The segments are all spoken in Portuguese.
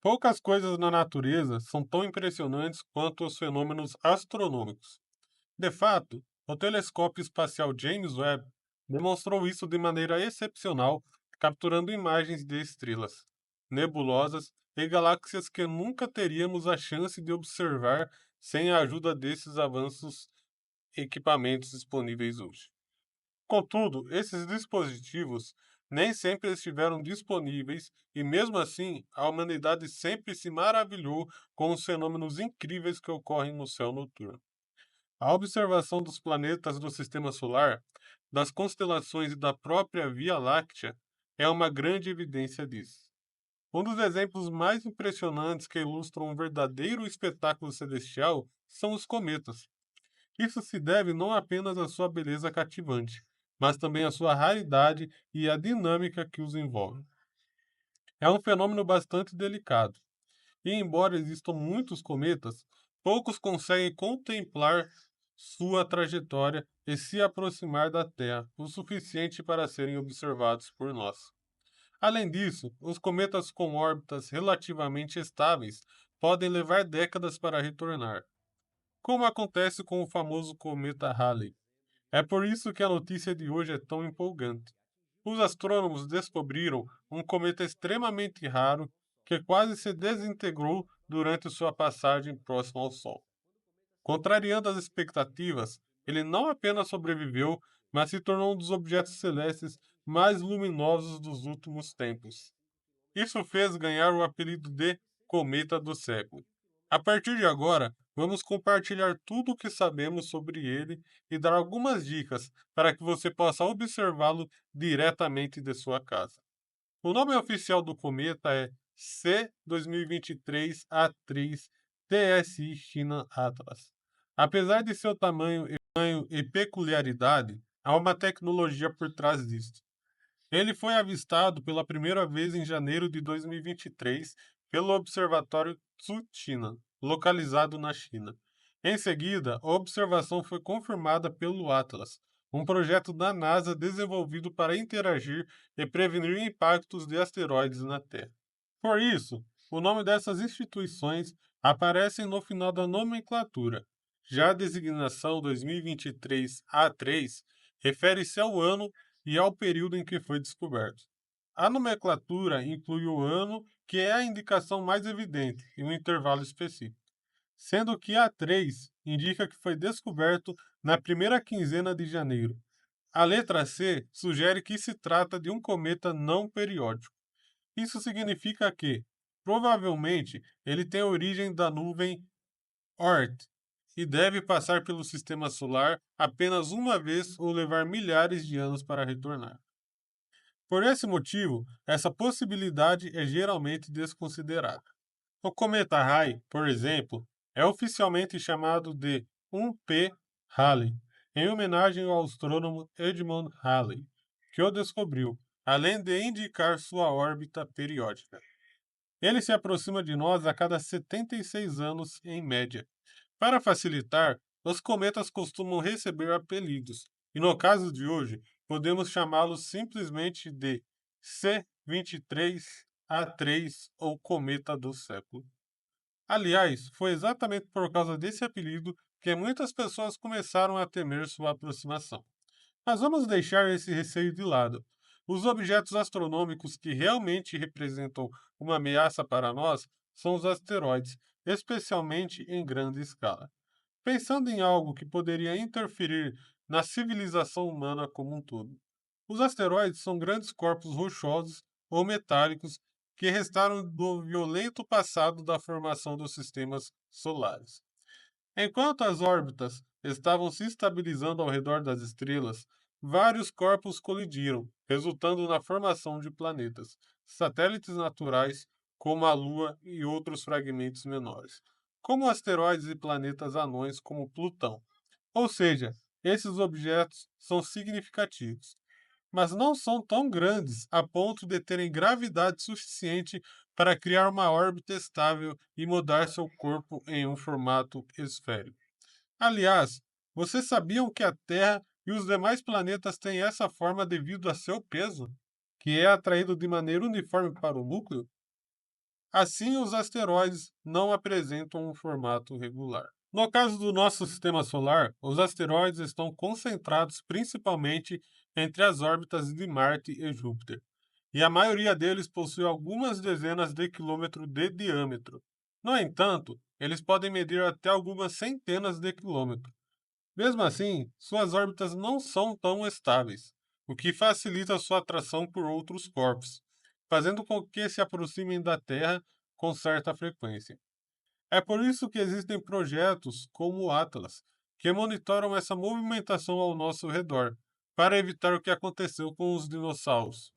Poucas coisas na natureza são tão impressionantes quanto os fenômenos astronômicos. De fato, o telescópio espacial James Webb demonstrou isso de maneira excepcional, capturando imagens de estrelas, nebulosas e galáxias que nunca teríamos a chance de observar sem a ajuda desses avanços equipamentos disponíveis hoje. Contudo, esses dispositivos nem sempre estiveram disponíveis e, mesmo assim, a humanidade sempre se maravilhou com os fenômenos incríveis que ocorrem no céu noturno. A observação dos planetas do sistema solar, das constelações e da própria Via Láctea é uma grande evidência disso. Um dos exemplos mais impressionantes que ilustram um verdadeiro espetáculo celestial são os cometas. Isso se deve não apenas à sua beleza cativante, mas também à sua raridade e à dinâmica que os envolve. É um fenômeno bastante delicado, e embora existam muitos cometas, poucos conseguem contemplar sua trajetória e se aproximar da Terra o suficiente para serem observados por nós. Além disso, os cometas com órbitas relativamente estáveis podem levar décadas para retornar, como acontece com o famoso cometa Halley. É por isso que a notícia de hoje é tão empolgante. Os astrônomos descobriram um cometa extremamente raro que quase se desintegrou durante sua passagem próximo ao Sol. Contrariando as expectativas, ele não apenas sobreviveu, mas se tornou um dos objetos celestes mais luminosos dos últimos tempos. Isso fez ganhar o apelido de Cometa do Século. A partir de agora, vamos compartilhar tudo o que sabemos sobre ele e dar algumas dicas para que você possa observá-lo diretamente de sua casa. O nome oficial do cometa é C 2023 A3 TSI China Atlas. Apesar de seu tamanho e peculiaridade, há uma tecnologia por trás disto. Ele foi avistado pela primeira vez em janeiro de 2023 pelo Observatório Tsuchina, localizado na China. Em seguida, a observação foi confirmada pelo Atlas, um projeto da NASA desenvolvido para interagir e prevenir impactos de asteroides na Terra. Por isso, o nome dessas instituições aparece no final da nomenclatura. Já a designação 2023 A3 refere-se ao ano e ao período em que foi descoberto. A nomenclatura inclui o ano, que é a indicação mais evidente, e um intervalo específico, sendo que A3 indica que foi descoberto na primeira quinzena de janeiro. A letra C sugere que se trata de um cometa não periódico. Isso significa que, provavelmente, ele tem origem da nuvem Oort e deve passar pelo sistema solar apenas uma vez ou levar milhares de anos para retornar. Por esse motivo, essa possibilidade é geralmente desconsiderada. O cometa Halley, por exemplo, é oficialmente chamado de 1P Halley, em homenagem ao astrônomo Edmund Halley, que o descobriu, além de indicar sua órbita periódica. Ele se aproxima de nós a cada 76 anos, em média. Para facilitar, os cometas costumam receber apelidos, e no caso de hoje, podemos chamá-los simplesmente de C23A3 ou Cometa do Século. Aliás, foi exatamente por causa desse apelido que muitas pessoas começaram a temer sua aproximação. Mas vamos deixar esse receio de lado. Os objetos astronômicos que realmente representam uma ameaça para nós são os asteroides, especialmente em grande escala. Pensando em algo que poderia interferir na civilização humana como um todo. Os asteroides são grandes corpos rochosos ou metálicos que restaram do violento passado da formação dos sistemas solares. Enquanto as órbitas estavam se estabilizando ao redor das estrelas, vários corpos colidiram, resultando na formação de planetas, satélites naturais, como a Lua e outros fragmentos menores, como asteroides e planetas anões como Plutão. Ou seja, esses objetos são significativos, mas não são tão grandes a ponto de terem gravidade suficiente para criar uma órbita estável e mudar seu corpo em um formato esférico. Aliás, vocês sabiam que a Terra e os demais planetas têm essa forma devido a seu peso, que é atraído de maneira uniforme para o núcleo? Assim, os asteroides não apresentam um formato regular. No caso do nosso sistema solar, os asteroides estão concentrados principalmente entre as órbitas de Marte e Júpiter, e a maioria deles possui algumas dezenas de quilômetros de diâmetro. No entanto, eles podem medir até algumas centenas de quilômetros. Mesmo assim, suas órbitas não são tão estáveis, o que facilita sua atração por outros corpos, fazendo com que se aproximem da Terra com certa frequência. É por isso que existem projetos como o Atlas, que monitoram essa movimentação ao nosso redor, para evitar o que aconteceu com os dinossauros.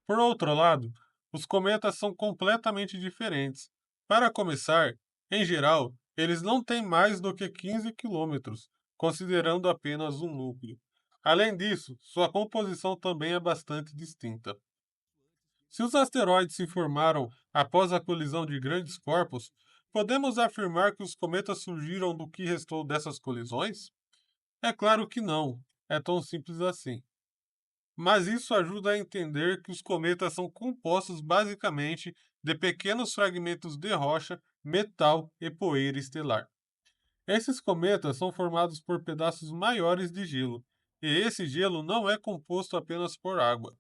Por outro lado, os cometas são completamente diferentes. Para começar, em geral, eles não têm mais do que 15 quilômetros, considerando apenas um núcleo. Além disso, sua composição também é bastante distinta. Se os asteroides se formaram após a colisão de grandes corpos, podemos afirmar que os cometas surgiram do que restou dessas colisões? É claro que não, é tão simples assim. Mas isso ajuda a entender que os cometas são compostos basicamente de pequenos fragmentos de rocha, metal e poeira estelar. Esses cometas são formados por pedaços maiores de gelo, e esse gelo não é composto apenas por água.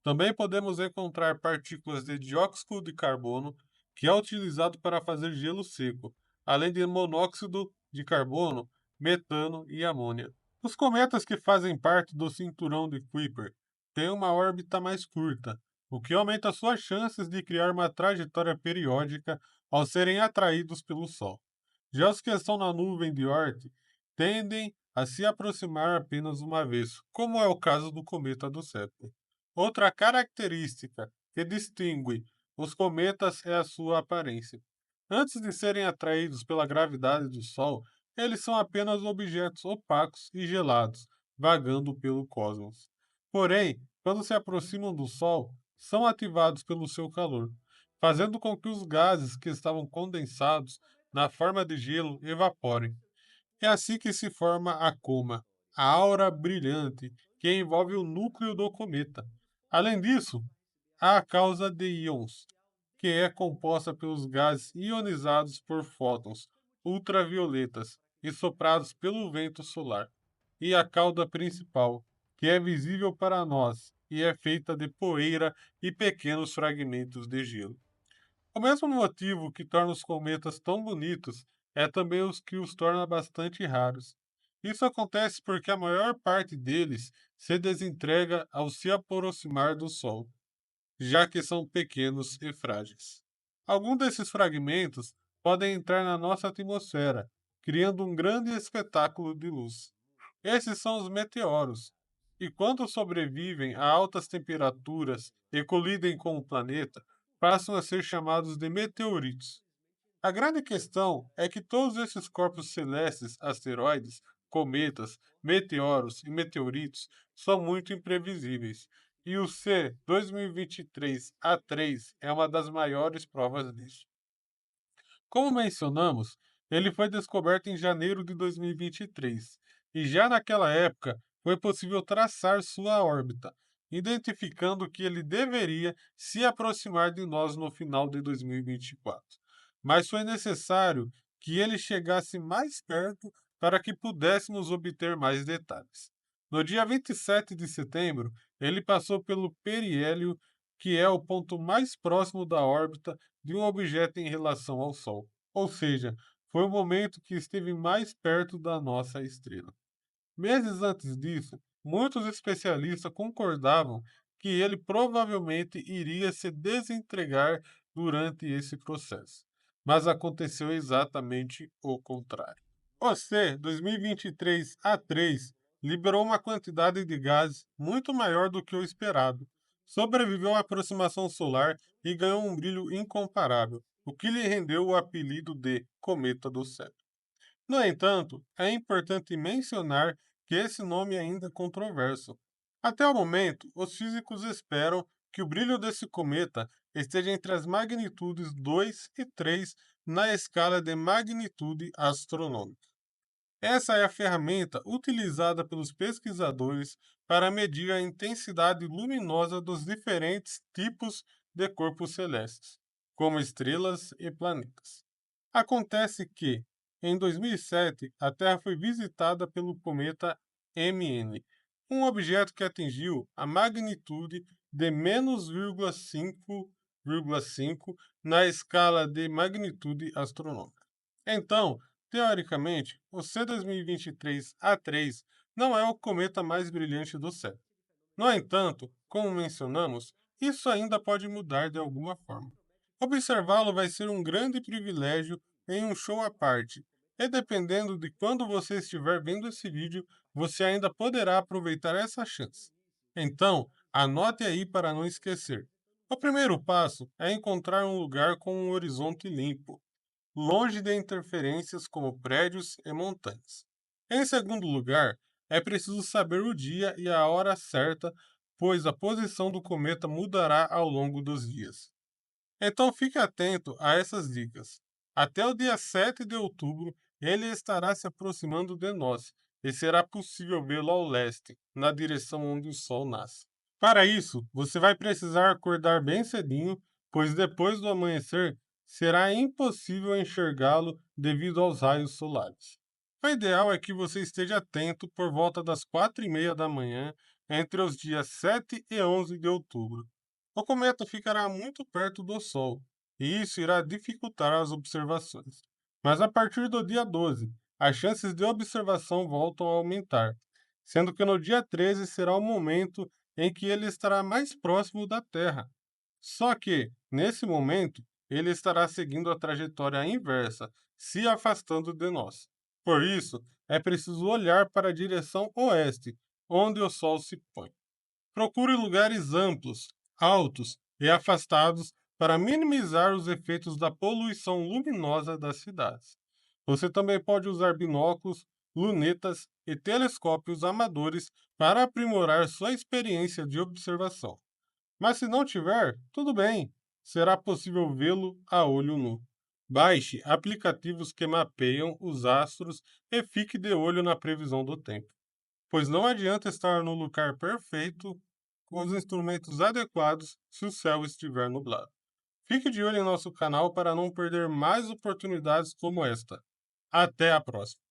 Também podemos encontrar partículas de dióxido de carbono, que é utilizado para fazer gelo seco, além de monóxido de carbono, metano e amônia. Os cometas que fazem parte do cinturão de Kuiper têm uma órbita mais curta, o que aumenta suas chances de criar uma trajetória periódica ao serem atraídos pelo Sol. Já os que estão na nuvem de Oort tendem a se aproximar apenas uma vez, como é o caso do cometa do Kepler. Outra característica que distingue os cometas é a sua aparência. Antes de serem atraídos pela gravidade do Sol, eles são apenas objetos opacos e gelados, vagando pelo cosmos. Porém, quando se aproximam do Sol, são ativados pelo seu calor, fazendo com que os gases que estavam condensados na forma de gelo evaporem. É assim que se forma a coma, a aura brilhante que envolve o núcleo do cometa. Além disso, há a causa de íons, que é composta pelos gases ionizados por fótons ultravioletas e soprados pelo vento solar, e a cauda principal, que é visível para nós e é feita de poeira e pequenos fragmentos de gelo. O mesmo motivo que torna os cometas tão bonitos é também os que os torna bastante raros. Isso acontece porque a maior parte deles se desintegra ao se aproximar do Sol, já que são pequenos e frágeis. Alguns desses fragmentos podem entrar na nossa atmosfera, criando um grande espetáculo de luz. Esses são os meteoros, e quando sobrevivem a altas temperaturas e colidem com o planeta, passam a ser chamados de meteoritos. A grande questão é que todos esses corpos celestes, asteroides, cometas, meteoros e meteoritos, são muito imprevisíveis, e o C 2023 A3 é uma das maiores provas disso. Como mencionamos, ele foi descoberto em janeiro de 2023, e já naquela época foi possível traçar sua órbita, identificando que ele deveria se aproximar de nós no final de 2024. Mas foi necessário que ele chegasse mais perto para que pudéssemos obter mais detalhes. No dia 27 de setembro, ele passou pelo periélio, que é o ponto mais próximo da órbita de um objeto em relação ao Sol. Ou seja, foi o momento que esteve mais perto da nossa estrela. Meses antes disso, muitos especialistas concordavam que ele provavelmente iria se desentregar durante esse processo. Mas aconteceu exatamente o contrário. O C 2023 A3 liberou uma quantidade de gases muito maior do que o esperado. Sobreviveu à aproximação solar e ganhou um brilho incomparável, o que lhe rendeu o apelido de Cometa do Céu. No entanto, é importante mencionar que esse nome ainda é controverso. Até o momento, os físicos esperam que o brilho desse cometa esteja entre as magnitudes 2 e 3 na escala de magnitude astronômica. Essa é a ferramenta utilizada pelos pesquisadores para medir a intensidade luminosa dos diferentes tipos de corpos celestes. como estrelas e planetas. Acontece que, em 2007, a Terra foi visitada pelo cometa MN, um objeto que atingiu a magnitude de -5,5 na escala de magnitude astronômica. Então, teoricamente, o C2023A3 não é o cometa mais brilhante do céu. No entanto, como mencionamos, isso ainda pode mudar de alguma forma. Observá-lo vai ser um grande privilégio em um show à parte, e dependendo de quando você estiver vendo esse vídeo, você ainda poderá aproveitar essa chance. Então, anote aí para não esquecer. O primeiro passo é encontrar um lugar com um horizonte limpo, longe de interferências como prédios e montanhas. Em segundo lugar, é preciso saber o dia e a hora certa, pois a posição do cometa mudará ao longo dos dias. Então fique atento a essas dicas. Até o dia 7 de outubro, ele estará se aproximando de nós e será possível vê-lo ao leste, na direção onde o Sol nasce. Para isso, você vai precisar acordar bem cedinho, pois depois do amanhecer será impossível enxergá-lo devido aos raios solares. O ideal é que você esteja atento por volta das 4:30 da manhã, entre os dias 7 e 11 de outubro. O cometa ficará muito perto do Sol, e isso irá dificultar as observações. Mas a partir do dia 12, as chances de observação voltam a aumentar, sendo que no dia 13 será o momento em que ele estará mais próximo da Terra. Só que, nesse momento, ele estará seguindo a trajetória inversa, se afastando de nós. Por isso, é preciso olhar para a direção oeste, onde o Sol se põe. Procure lugares amplos, altos e afastados para minimizar os efeitos da poluição luminosa das cidades. Você também pode usar binóculos, lunetas e telescópios amadores para aprimorar sua experiência de observação. Mas se não tiver, tudo bem, será possível vê-lo a olho nu. Baixe aplicativos que mapeiam os astros e fique de olho na previsão do tempo, pois não adianta estar no lugar perfeito com os instrumentos adequados se o céu estiver nublado. Fique de olho em nosso canal para não perder mais oportunidades como esta. Até a próxima!